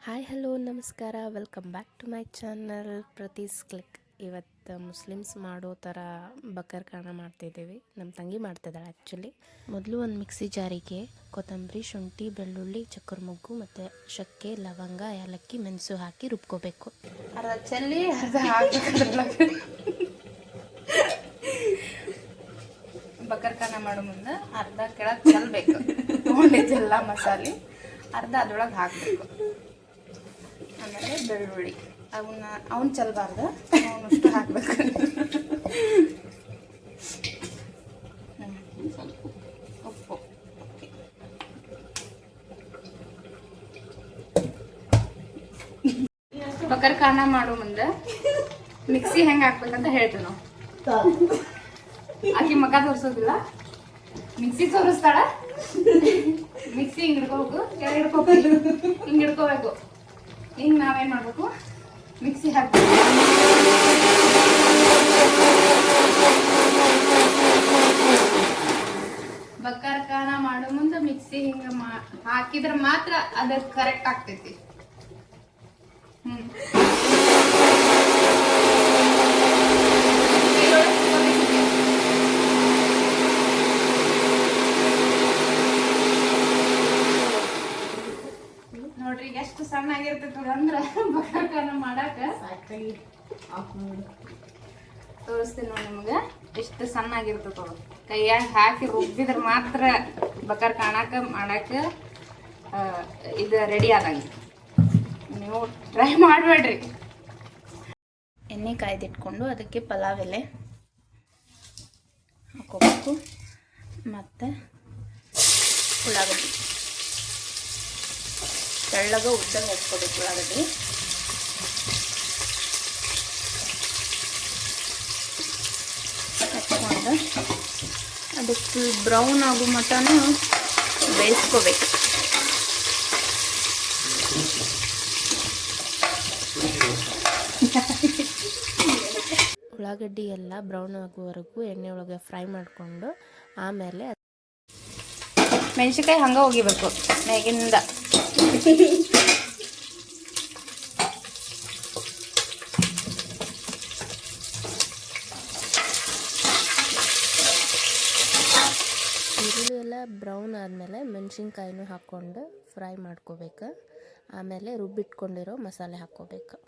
Hi hello ನಮಸ್ಕಾರ, welcome back to my channel Preethi's click. ಇವತ್ತು Muslims ಮಾಡೋ ಥರ ಬಕರ್ ಖಾನ ಮಾಡ್ತಿದ್ದೀವಿ. ನಮ್ಮ ತಂಗಿ ಮಾಡ್ತಿದ್ದಾಳೆ ಆ್ಯಕ್ಚುಲಿ. ಮೊದಲು ಒಂದು ಮಿಕ್ಸಿ ಜಾರಿಗೆ ಕೊತ್ತಂಬರಿ, ಶುಂಠಿ, ಬೆಳ್ಳುಳ್ಳಿ, ಚಕ್ಕರ್ ಮೊಗ್ಗು ಮತ್ತು ಚಕ್ಕೆ, ಲವಂಗ, ಏಲಕ್ಕಿ, ಮೆಣಸು ಹಾಕಿ ರುಬ್ಕೋಬೇಕು. ಅರ್ಧ ಚೆಲ್ಲಿ ಅರ್ಧ ಹಾಕಬೇಕು. ಬಕರ್ ಖಾನ ಮಾಡೋ ಮುಂದೆ ಅರ್ಧ ಕೆಳಗೆ ಚೆಲ್ಲಬೇಕು. ತೊಗೊಂಡಿದ್ದೆಲ್ಲ ಮಸಾಲೆ ಅರ್ಧ ಅದ್ರೊಳಗೆ ಹಾಕಬೇಕು. ಆಮೇಲೆ ಬೆಳ್ಳುಳ್ಳಿ ಅವನ್ನ ಚೆಲ್ಲಬಾರ್ದು, ಅವನಷ್ಟು ಹಾಕಬೇಕು. ಉಪ್ಪು. ಬಕರ್ ಖಾನ ಮಾಡೋ ಮುಂದೆ ಮಿಕ್ಸಿ ಹೆಂಗೆ ಹಾಕ್ಬೇಕಂತ ಹೇಳ್ತೀವಿ ನಾವು. ಆಕಿ ಮಗ ತೋರಿಸೋದಿಲ್ಲ, ಮಿಕ್ಸಿ ತೋರಿಸ್ತಾಳ. ಮಿಕ್ಸಿ ಹಿಂಗೆ ಹಿಡ್ಕೋಬೇಕು, ಕೆಳಗೆ ಹಿಡ್ಕೋಬೇಕು, ಹಿಂಗೆ ಹಿಡ್ಕೋಬೇಕು. ಹಿಂಗೆ ನಾವೇನು ಮಾಡಬೇಕು, ಮಿಕ್ಸಿ ಹಾಕ್ಬೇಕು. ಬಕರ್ ಖಾನ ಮಾಡೋ ಮುಂದೆ ಮಿಕ್ಸಿ ಹಿಂಗೆ ಹಾಕಿದ್ರೆ ಮಾತ್ರ ಅದು ಕರೆಕ್ಟ್ ಆಗ್ತೈತಿ. ನೋಡ್ರಿ ಎಷ್ಟು ಸಣ್ಣ ಆಗಿರ್ತೈತಿ ಅಂದ್ರೆ ಬಕರ್ ಖಾನ ಮಾಡಾಕ ತೋರಿಸ್ತೀನಿ ನೋಡಿ ನಿಮ್ಗೆ. ಎಷ್ಟು ಸಣ್ಣ ಆಗಿರ್ತದ, ಕೈಯಾಗ ಹಾಕಿ ರುಬ್ಬಿದ್ರೆ ಮಾತ್ರ ಬಕರ್ ಮಾಡಾಕ ಇದು ರೆಡಿ ಆದಂಗೆ. ನೀವು ಟ್ರೈ ಮಾಡಬೇಡ್ರಿ. ಎಣ್ಣೆ ಕಾಯ್ದಿಟ್ಕೊಂಡು ಅದಕ್ಕೆ ಪಲಾವ್ ಎಲೆ ಹಾಕೋಬೇಕು ಮತ್ತು ಉಳ್ಳಾಗಡ್ಡಿ ತೆಳ್ಳಗ ಉದ್ದಂಗೆ ಹೆಚ್ಕೋಬೇಕು. ಉಳ್ಳಾಗಡ್ಡಿ ಹಚ್ಕೊಂಡು ಅದು ಫುಲ್ ಬ್ರೌನ್ ಆಗೋ ಮಟನೂ ಬೇಯಿಸ್ಕೋಬೇಕು. ಉಳ್ಳಾಗಡ್ಡಿ ಎಲ್ಲ ಬ್ರೌನ್ ಆಗುವವರೆಗೂ ಎಣ್ಣೆ ಒಳಗೆ ಫ್ರೈ ಮಾಡಿಕೊಂಡು ಆಮೇಲೆ ಮೆಣಸಿನ್ಕಾಯಿ ಹಂಗೆ ಹೋಗಿಬೇಕು ಮೇಗಿಂದ. ಈರುಳ್ಳಿ ಎಲ್ಲ ಬ್ರೌನ್ ಆದಮೇಲೆ ಮೆಣಸಿನ್ಕಾಯಿನೂ ಹಾಕ್ಕೊಂಡು ಫ್ರೈ ಮಾಡ್ಕೋಬೇಕು. ಆಮೇಲೆ ರುಬ್ಬಿಟ್ಕೊಂಡಿರೋ ಮಸಾಲೆ ಹಾಕ್ಕೋಬೇಕು.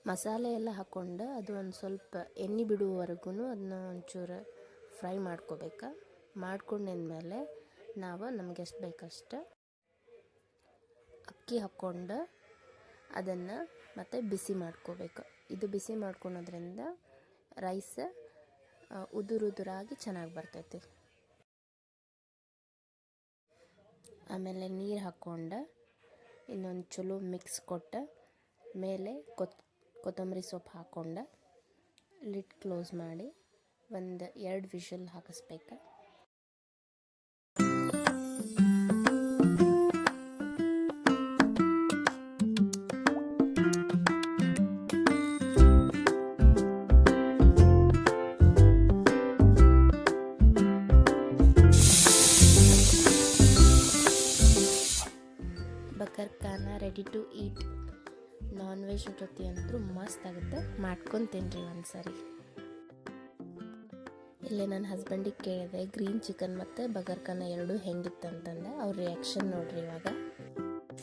ಮಸಾಲೆ ಎಲ್ಲ ಹಾಕ್ಕೊಂಡು ಅದು ಒಂದು ಸ್ವಲ್ಪ ಎಣ್ಣೆ ಬಿಡುವವರೆಗೂ ಅದನ್ನ ಒಂಚೂರು ಫ್ರೈ ಮಾಡ್ಕೋಬೇಕು. ಮಾಡ್ಕೊಂಡಿದ್ಮೇಲೆ ನಾವು ನಮ್ಗೆ ಎಷ್ಟು ಬೇಕಷ್ಟು ಅಕ್ಕಿ ಹಾಕ್ಕೊಂಡು ಅದನ್ನು ಮತ್ತೆ ಬಿಸಿ ಮಾಡ್ಕೋಬೇಕು. ಇದು ಬಿಸಿ ಮಾಡ್ಕೊಳೋದ್ರಿಂದ ರೈಸ್ ಉದುರಾಗಿ ಚೆನ್ನಾಗಿ ಬರ್ತೈತಿ. ಆಮೇಲೆ ನೀರು ಹಾಕ್ಕೊಂಡು ಇನ್ನೊಂದು ಚಲೋ ಮಿಕ್ಸ್ ಕೊಟ್ಟು ಮೇಲೆ ಕೊತ್ತಂಬರಿ ಸೊಪ್ಪು ಹಾಕ್ಕೊಂಡು ಲಿಡ್ ಕ್ಲೋಸ್ ಮಾಡಿ ಒಂದು 2 ವಿಷಲ್ ಹಾಕಿಸ್ಬೇಕು. ಬಕರ್ ಖಾನ ready to eat. Non veg ಜೊತೆ ಅಂತೂ ಮಸ್ತ್ ಆಗುತ್ತೆ, ಮಾಡ್ಕೊಂಡು ತಿನ್ನಿರಿ ಒಂದ್ಸರಿ. ಇಲ್ಲೇ ನನ್ನ ಹಸ್ಬೆಂಡಿಗೆ ಕೇಳಿದೆ ಗ್ರೀನ್ ಚಿಕನ್ ಮತ್ತು ಬಕರ್ ಖಾನ ಎರಡು ಹೆಂಗಿತ್ತು ಅಂತಂದೆ. ಅವ್ರ ರಿಯಾಕ್ಷನ್ ನೋಡ್ರಿ ಇವಾಗ.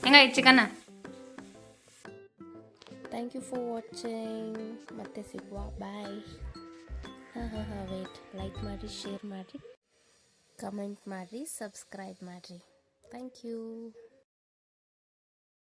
ಹೆಂಗಾಯ್ತು ಚಿಕನ್ನ? Thank you for watching. ಮತ್ತೆ ಸಿಗುವ, ಬಾಯ್. ವೇಟ್, ಲೈಕ್ ಮಾಡಿರಿ, ಶೇರ್ ಮಾಡಿರಿ, ಕಮೆಂಟ್ ಮಾಡಿರಿ, ಸಬ್ಸ್ಕ್ರೈಬ್ ಮಾಡಿರಿ. Thank you.